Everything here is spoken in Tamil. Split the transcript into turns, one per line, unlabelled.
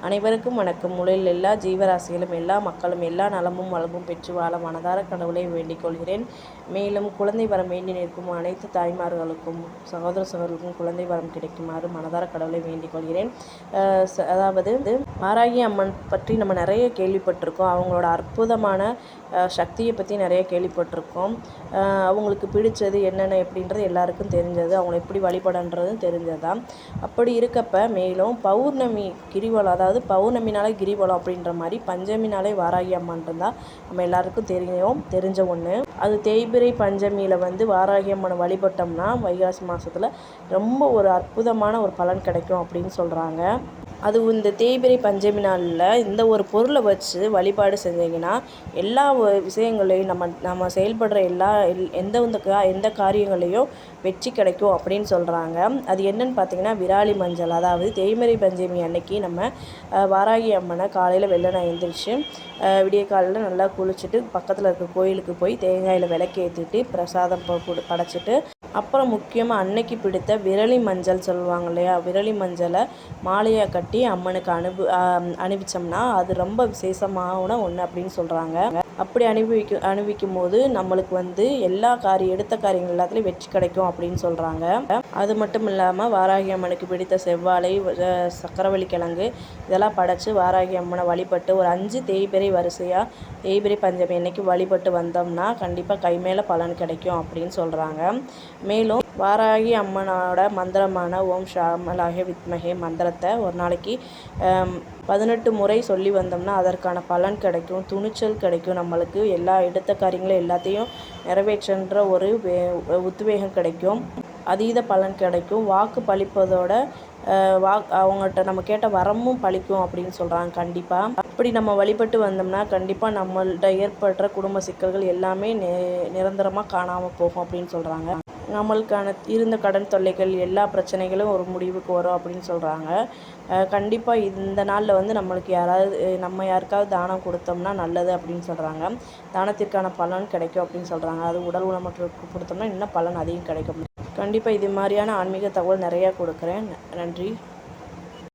அனைவருக்கும் வணக்கம். முதலில் எல்லா ஜீவராசிகளும் எல்லா மக்களும் எல்லா நலமும் வளமும் பெற்று வாழ மனதார கடவுளை வேண்டிக் கொள்கிறேன். மேலும் குழந்தை வரம் வேண்டி நிற்கும் அனைத்து தாய்மார்களுக்கும் சகோதர சகோதரர்களுக்கும் குழந்தை வரம் கிடைக்குமாறு மனதார கடவுளை வேண்டிக் கொள்கிறேன். அதாவது வாராகி அம்மன் பற்றி நம்ம நிறைய கேள்விப்பட்டிருக்கோம். அவங்களோட அற்புதமான சக்தியை பற்றி நிறைய கேள்விப்பட்டிருக்கோம். அவங்களுக்கு பிடிச்சது என்னென்ன எப்படின்றது எல்லாருக்கும் தெரிஞ்சது. அவங்களை எப்படி வழிபடன்றதும் தெரிஞ்சதுதான். அப்படி இருக்கப்ப மேலும் பௌர்ணமி கிரிவலம், அதாவது பௌர்ணமினாலே கிரிவலம் அப்படின்ற மாதிரி பஞ்சமினாலே வாராகி அம்மன் இருந்தால் நம்ம எல்லாருக்கும் தெரிஞ்ச ஒன்று. அது தேய்பிறை பஞ்சமியில் வாராகி அம்மனை வழிபட்டோம்னா வைகாசி மாதத்தில் ரொம்ப ஒரு அற்புதமான ஒரு பலன் கிடைக்கும் அப்படின்னு சொல்கிறாங்க. அது இந்த தேய்பிறை பஞ்சமி நாளில் இந்த ஒரு பொருளை வச்சு வழிபாடு செஞ்சிங்கன்னா எல்லா விஷயங்களையும் நம்ம செயல்படுற எந்த காரியங்களையும் வெற்றி கிடைக்கும் அப்படின்னு சொல்கிறாங்க. அது என்னன்னு பார்த்தீங்கன்னா விராலி மஞ்சள். அதாவது தேய்பிறை பஞ்சமி அன்னைக்கு நம்ம வாராகி அம்மனை காலையில் வெள்ளனை எழுந்திரிச்சு விடிய காலையில் நல்லா குளிச்சுட்டு பக்கத்தில் இருக்க கோயிலுக்கு போய் தேங்காயில் விளக்கேற்றிட்டு பிரசாதம் படைச்சிட்டு அப்புறம் முக்கியமாக அன்னைக்கு பிடித்த விரலி மஞ்சள் சொல்லுவாங்க இல்லையா, விரலி மஞ்சளை மாலையாக கட்டி அம்மனுக்கு அணிவிச்சோம்னா அது ரொம்ப விசேஷமான ஒன்று அப்படின்னு சொல்கிறாங்க. அப்படி அணிவிக்கும் போது நம்மளுக்கு எல்லா எடுத்த காரியங்கள் எல்லாத்துலேயும் வெற்றி கிடைக்கும் அப்படின்னு சொல்கிறாங்க. அது மட்டும் இல்லாமல் வாராகி அம்மனுக்கு பிடித்த செவ்வாழை, சக்கரவள்ளி கிழங்கு இதெல்லாம் படைச்சி வாராகி அம்மனை வழிபட்டு ஒரு 5 தேய்பிறை வரிசையாக தேய்பிறை பஞ்சமி அன்னைக்கு வழிபட்டு வந்தோம்னா கண்டிப்பாக கை மேலே பலன் கிடைக்கும் அப்படின்னு சொல்கிறாங்க. மேலும் வாராகி அம்மனோட மந்திரமான ஓம் ஷாமலாக வித்மகே மந்திரத்தை ஒரு நாளைக்கு 18 முறை சொல்லி வந்தோம்னா அதற்கான பலன் கிடைக்கும், துணிச்சல் கிடைக்கும், நம்மளுக்கு எல்லா எடுத்த காரியங்களும் எல்லாத்தையும் நிறைவேற்றுன்ற ஒரு உத்வேகம் கிடைக்கும், அதீத பலன் கிடைக்கும், வாக்கு பழிப்பதோட அவங்கள்ட்ட நம்ம கேட்ட வரமும் பழிக்கும் அப்படின்னு சொல்கிறாங்க. கண்டிப்பாக அப்படி நம்ம வழிபட்டு வந்தோம்னா கண்டிப்பாக நம்மள்ட்ட ஏற்படுற குடும்ப சிக்கல்கள் எல்லாமே நிரந்தரமாக காணாமல் போகும் அப்படின்னு சொல்கிறாங்க. நம்மளுக்கான இருந்த கடன் தொல்லைகள் எல்லா பிரச்சனைகளும் ஒரு முடிவுக்கு வரும் அப்படின்னு சொல்கிறாங்க. கண்டிப்பாக இந்த நாளில் நம்மளுக்கு நம்ம யாருக்காவது தானம் கொடுத்தோம்னா நல்லது அப்படின்னு சொல்கிறாங்க. தானத்திற்கான பலன் கிடைக்கும் அப்படின்னு சொல்கிறாங்க. அது உடல் ஊனமுற்றோருக்கு கொடுத்தோம்னா இன்னும் பலன் அதிகம் கிடைக்கும். கண்டிப்பாக இது மாதிரியான ஆன்மீக தகவல் நிறையா கொடுக்குறேன். நன்றி.